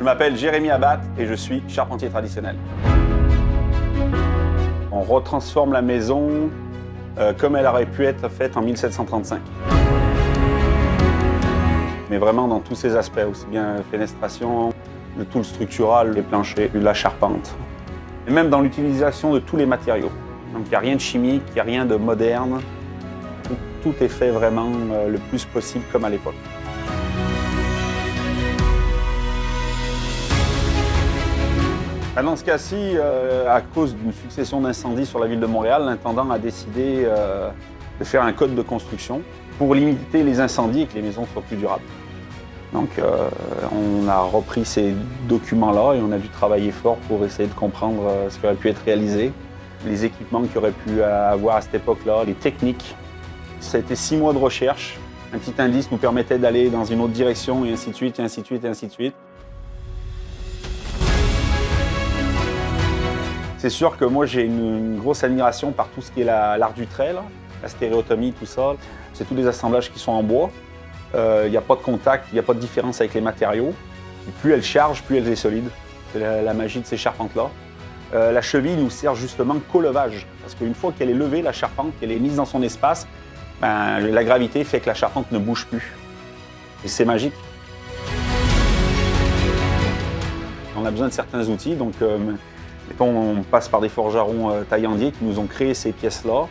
m'appelle Jérémy Abat et je suis charpentier traditionnel. On retransforme la maison comme elle aurait pu être faite en 1735. Mais vraiment dans tous ses aspects, aussi bien la fenestration, de tout le structural, les planchers, de la charpente. Et même dans l'utilisation de tous les matériaux. Donc il n'y a rien de chimique, il n'y a rien de moderne. Tout est fait vraiment le plus possible comme à l'époque. Dans ce cas-ci, à cause d'une succession d'incendies sur la ville de Montréal, l'intendant a décidé de faire un code de construction pour limiter les incendies et que les maisons soient plus durables. Donc on a repris ces documents-là et on a dû travailler fort pour essayer de comprendre ce qui aurait pu être réalisé, les équipements qu'il aurait pu avoir à cette époque-là, les techniques. Ça a été 6 mois de recherche. Un petit indice nous permettait d'aller dans une autre direction et ainsi de suite, et ainsi de suite, et ainsi de suite. C'est sûr que moi j'ai une grosse admiration par tout ce qui est l'art du trait, là, la stéréotomie, tout ça. C'est tous des assemblages qui sont en bois. Il n'y a pas de contact, il n'y a pas de différence avec les matériaux. Et plus elle charge, plus elle est solide. C'est la magie de ces charpentes-là. La cheville nous sert justement qu'au levage. Parce qu'une fois qu'elle est levée, la charpente, qu'elle est mise dans son espace, la gravité fait que la charpente ne bouge plus. Et c'est magique. On a besoin de certains outils, donc on passe par des forgerons taillandiers qui nous ont créé ces pièces-là,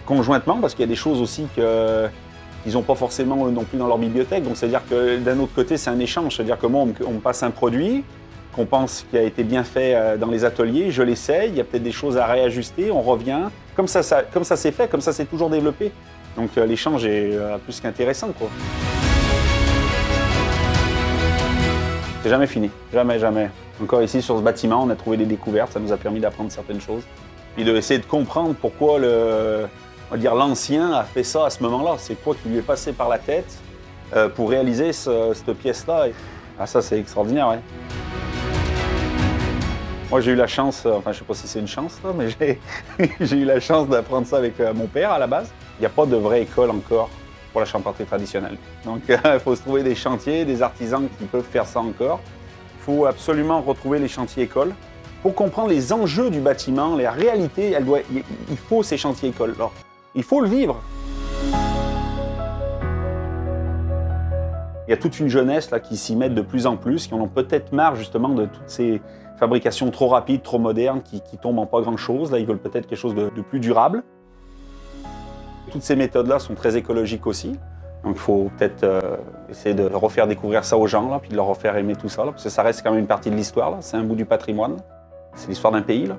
conjointement, parce qu'il y a des choses aussi qu'ils n'ont pas forcément non plus dans leur bibliothèque. Donc c'est-à-dire que d'un autre côté, c'est un échange. C'est-à-dire que moi, on me passe un produit qu'on pense qui a été bien fait dans les ateliers, je l'essaye, il y a peut-être des choses à réajuster, on revient. Comme ça s'est fait, comme ça s'est toujours développé. Donc l'échange est plus qu'intéressant, quoi. C'est jamais fini, jamais, jamais. Encore ici, sur ce bâtiment, on a trouvé des découvertes, ça nous a permis d'apprendre certaines choses. Puis d'essayer de comprendre pourquoi l'ancien a fait ça à ce moment-là. C'est quoi qui lui est passé par la tête pour réaliser cette pièce-là. Ça, c'est extraordinaire, ouais. Moi, j'ai eu la chance, enfin, je sais pas si c'est une chance, là, mais j'ai eu la chance d'apprendre ça avec mon père à la base. Il n'y a pas de vraie école encore pour la charpenterie traditionnelle. Donc, il faut se trouver des chantiers, des artisans qui peuvent faire ça encore. Il faut absolument retrouver les chantiers écoles. Pour comprendre les enjeux du bâtiment, la réalité, il faut ces chantiers écoles-là. Il faut le vivre. Il y a toute une jeunesse là, qui s'y met de plus en plus, qui en ont peut-être marre justement de toutes ces fabrications trop rapides, trop modernes, qui tombent en pas grand-chose. Là, ils veulent peut-être quelque chose de plus durable. Toutes ces méthodes-là sont très écologiques aussi. Donc il faut peut-être essayer de refaire découvrir ça aux gens, là, puis de leur refaire aimer tout ça, là, parce que ça reste quand même une partie de l'histoire. C'est un bout du patrimoine. C'est l'histoire d'un pays, là.